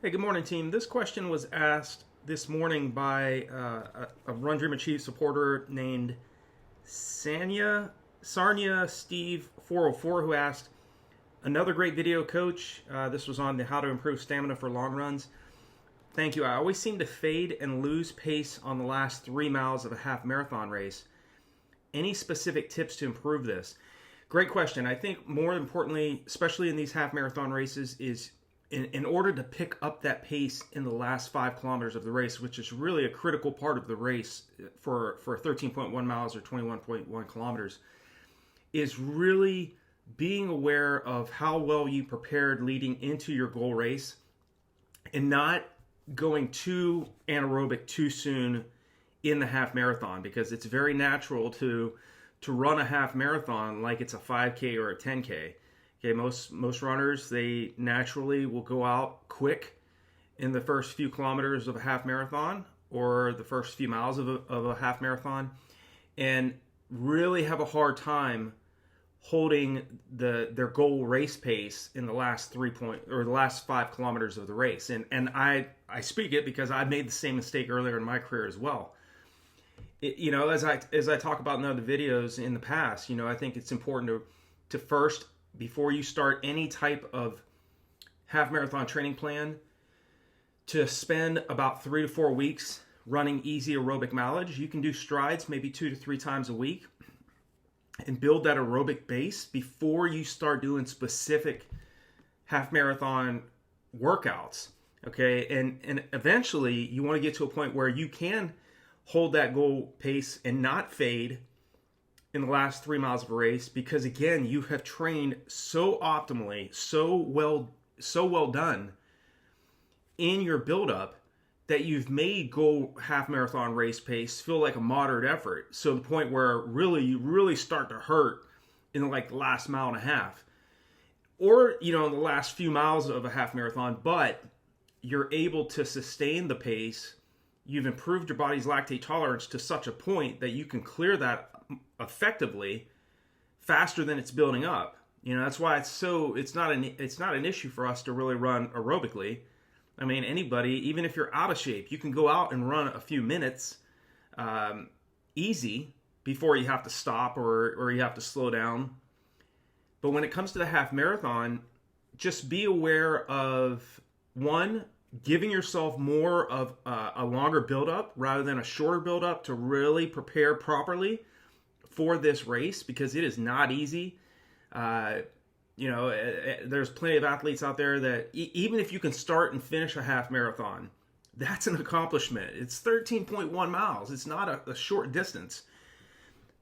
Hey, good morning, team. This question was asked this morning by a RunDreamAchieve supporter named Sarnia Steve 404, who asked, another great video, coach. This was on the how to improve stamina for long runs. Thank you. I always seem to fade and lose pace on the last 3 miles of a half marathon race. Any specific tips to improve this? Great question. I think more importantly, especially in these half marathon races, is in order to pick up that pace in the last 5 kilometers of the race, which is really a critical part of the race for 13.1 miles or 21.1 kilometers, is really being aware of how well you prepared leading into your goal race and not going too anaerobic too soon in the half marathon, because it's very natural to run a half marathon like it's a 5K or a 10K. Okay, most runners, they naturally will go out quick in the first few kilometers of a half marathon or the first few miles of a half marathon, and really have a hard time holding their goal race pace in the last the last 5 kilometers of the race. And I speak it because I've made the same mistake earlier in my career as well. As I talk about in other videos in the past, I think it's important to first, before you start any type of half marathon training plan, to spend about 3 to 4 weeks running easy aerobic mileage. You can do strides maybe 2 to 3 times a week and build that aerobic base before you start doing specific half marathon workouts. Okay, and eventually you want to get to a point where you can hold that goal pace and not fade in the last 3 miles of a race, because again, you have trained so optimally, so well done in your buildup that you've made goal half marathon race pace feel like a moderate effort. So the point where you really start to hurt in the last mile and a half, or in the last few miles of a half marathon, but you're able to sustain the pace. You've improved your body's lactate tolerance to such a point that you can clear that effectively faster than it's building up. That's why it's not an issue for us to really run aerobically. I mean, anybody, even if you're out of shape, you can go out and run a few minutes easy before you have to stop or you have to slow down. But when it comes to the half marathon, just be aware of, one, giving yourself more of a longer buildup rather than a shorter buildup to really prepare properly for this race, because it is not easy. There's plenty of athletes out there that even if you can start and finish a half marathon, that's an accomplishment. It's 13.1 miles. It's not a short distance.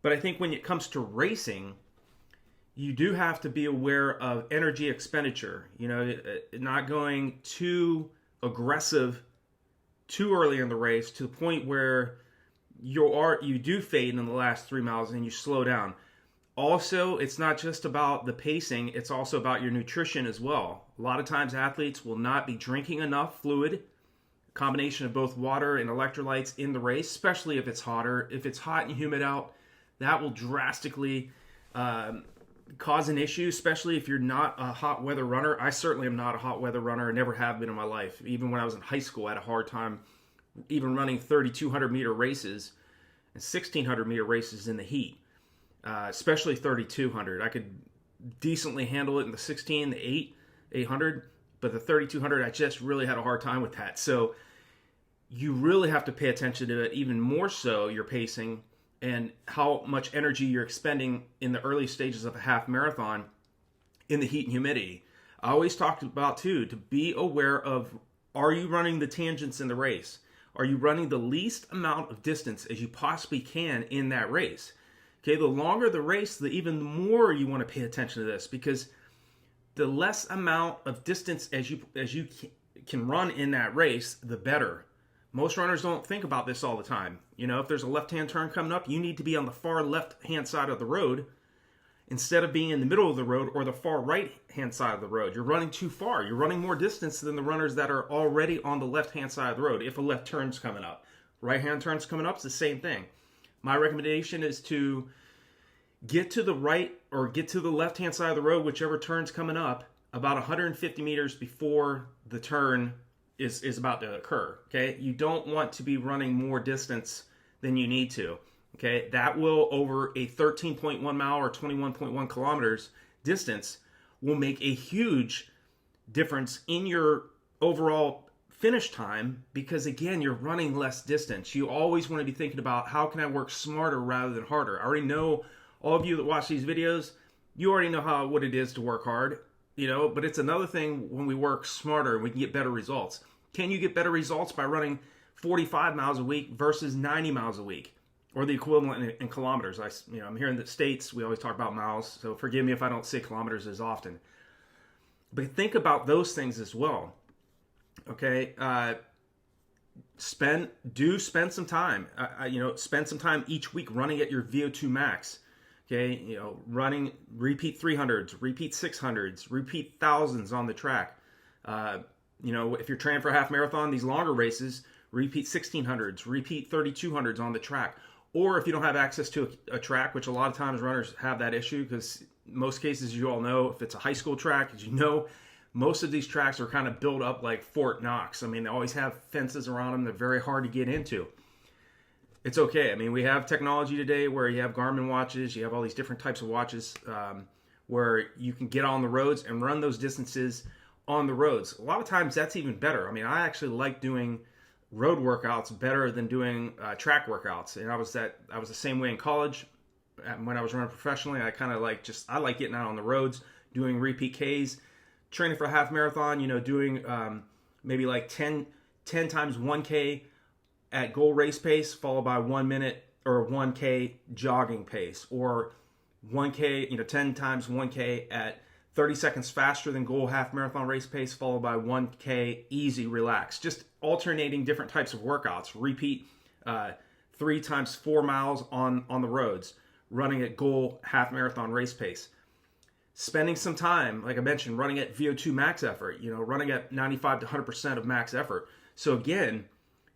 But I think when it comes to racing, you do have to be aware of energy expenditure. Not going too aggressive too early in the race to the point where you do fade in the last 3 miles and you slow down. Also, it's not just about the pacing, it's also about your nutrition as well. A lot of times athletes will not be drinking enough fluid, a combination of both water and electrolytes in the race, especially if it's hotter. If it's hot and humid out, that will drastically cause an issue, especially if you're not a hot weather runner. I certainly am not a hot weather runner. I never have been in my life. Even when I was in high school, I had a hard time even running 3,200 meter races and 1,600 meter races in the heat. Especially 3,200. I could decently handle it in the 16, the 800, but the 3,200, I just really had a hard time with that. So you really have to pay attention to it, even more so your pacing and how much energy you're expending in the early stages of a half marathon in the heat and humidity. I always talked about, too, to be aware of, are you running the tangents in the race? Are you running the least amount of distance as you possibly can in that race? Okay, the longer the race, the even more you want to pay attention to this, because the less amount of distance as you can run in that race, the better. Most runners don't think about this all the time. If there's a left-hand turn coming up, you need to be on the far left-hand side of the road instead of being in the middle of the road or the far right-hand side of the road. You're running too far. You're running more distance than the runners that are already on the left-hand side of the road. If a left turn's coming up, right-hand turn's coming up, it's the same thing. My recommendation is to get to the right or get to the left-hand side of the road, whichever turn's coming up, about 150 meters before the turn is about to occur. Okay, you don't want to be running more distance than you need to. Okay, that will, over a 13.1 mile or 21.1 kilometers distance, will make a huge difference in your overall finish time, because again, you're running less distance. You always want to be thinking about, how can I work smarter rather than harder? I already know, all of you that watch these videos, you already know what it is to work hard, but it's another thing when we work smarter, we can get better results. Can you get better results by running 45 miles a week versus 90 miles a week, or the equivalent in kilometers? I'm here in the States, we always talk about miles, so forgive me if I don't say kilometers as often. But think about those things as well. Okay, spend some time. Spend some time each week running at your VO2 max. Okay, running repeat 300s, repeat 600s, repeat thousands on the track. If you're training for a half marathon, these longer races, repeat 1600s, repeat 3200s on the track. Or if you don't have access to a track, which a lot of times runners have that issue, because most cases, you all know, if it's a high school track, as you know, most of these tracks are kind of built up like Fort Knox. I mean, they always have fences around them. They're very hard to get into. It's okay. I mean, we have technology today where you have Garmin watches, you have all these different types of watches where you can get on the roads and run those distances on the roads. A lot of times that's even better. I mean, I actually like doing road workouts better than doing track workouts. And I was the same way in college. When I was running professionally, I like getting out on the roads, doing repeat Ks, training for a half marathon, doing maybe like 10 times 1K at goal race pace, followed by 1 minute or 1K jogging pace, or 1K, 10 times 1K at 30 seconds faster than goal half marathon race pace, followed by 1K easy relax. Just alternating different types of workouts. Repeat 3 times 4 miles on the roads, running at goal half marathon race pace. Spending some time, like I mentioned, running at VO2 max effort, running at 95 to 100% of max effort. So again,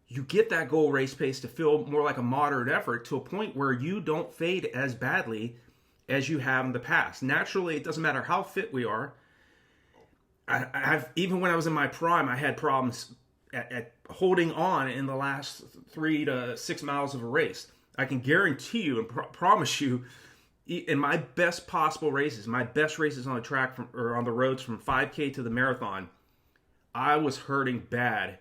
you get that goal race pace to feel more like a moderate effort, to a point where you don't fade as badly as you have in the past. Naturally, it doesn't matter how fit we are. Even when I was in my prime, I had problems at holding on in the last 3 to 6 miles of a race. I can guarantee you and promise you, in my best possible races, my best races on the track or on the roads from 5K to the marathon, I was hurting bad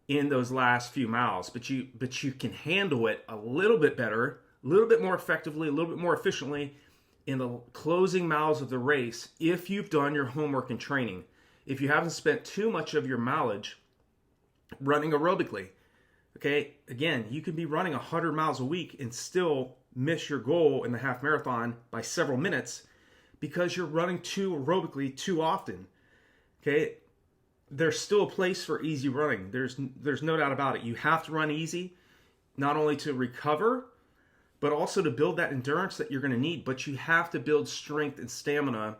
in those last few miles. But you can handle it a little bit better, a little bit more effectively, a little bit more efficiently in the closing miles of the race if you've done your homework and training. If you haven't spent too much of your mileage running aerobically. Okay, again, you could be running 100 miles a week and still miss your goal in the half marathon by several minutes because you're running too aerobically too often. Okay, there's still a place for easy running. There's no doubt about it. You have to run easy, not only to recover, but also to build that endurance that you're going to need. But you have to build strength and stamina.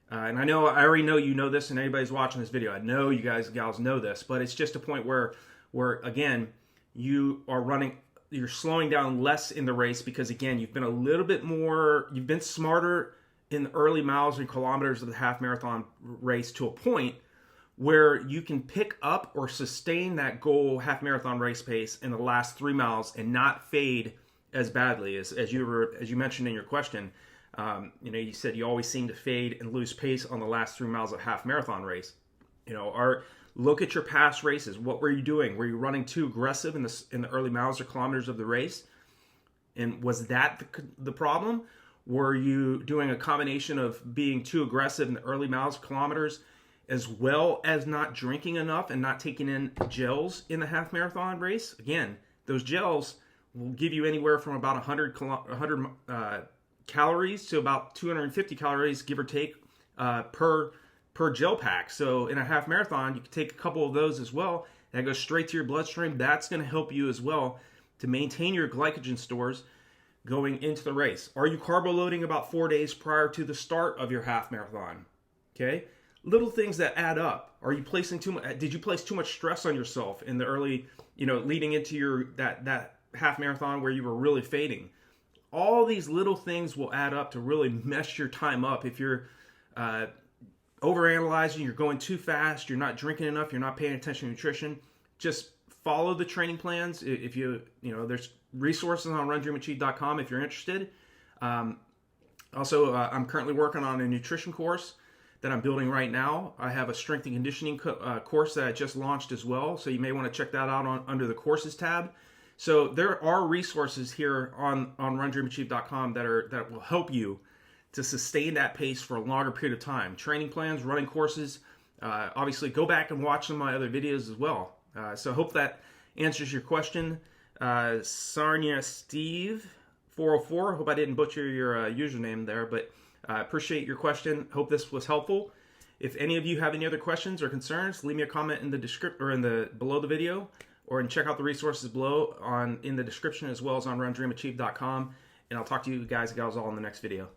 And I already know you know this, and anybody's watching this video, I know you guys and gals know this, but it's just a point where again, you're slowing down less in the race because, again, you've been smarter in the early miles and kilometers of the half marathon race, to a point where you can pick up or sustain that goal half marathon race pace in the last 3 miles and not fade as badly as you mentioned in your question. You said you always seem to fade and lose pace on the last 3 miles of half marathon race. Look at your past races. What were you doing? Were you running too aggressive in the early miles or kilometers of the race? And was that the problem? Were you doing a combination of being too aggressive in the early miles, kilometers, as well as not drinking enough and not taking in gels in the half marathon race? Again, those gels will give you anywhere from about 100 calories to about 250 calories, give or take, per gel pack. So in a half marathon, you can take a couple of those as well. That goes straight to your bloodstream. That's going to help you as well to maintain your glycogen stores going into the race. Are you carbo loading about 4 days prior to the start of your half marathon? Okay, little things that add up. Are you placing too much? Did you place too much stress on yourself in the early, leading into that half marathon where you were really fading? All these little things will add up to really mess your time up if you're overanalyzing, you're going too fast, you're not drinking enough, you're not paying attention to nutrition, just follow the training plans. If there's resources on RunDreamAchieve.com if you're interested. Also, I'm currently working on a nutrition course that I'm building right now. I have a strength and conditioning course that I just launched as well, so you may want to check that out under the courses tab. So there are resources here on RunDreamAchieve.com that will help you to sustain that pace for a longer period of time. Training plans, running courses. Obviously, go back and watch some of my other videos as well. So I hope that answers your question. Sarnia Steve 404. Hope I didn't butcher your username there, but appreciate your question. Hope this was helpful. If any of you have any other questions or concerns, leave me a comment in the description or below the video, or check out the resources below in the description as well as on RunDreamAchieve.com. And I'll talk to you guys and gals all in the next video.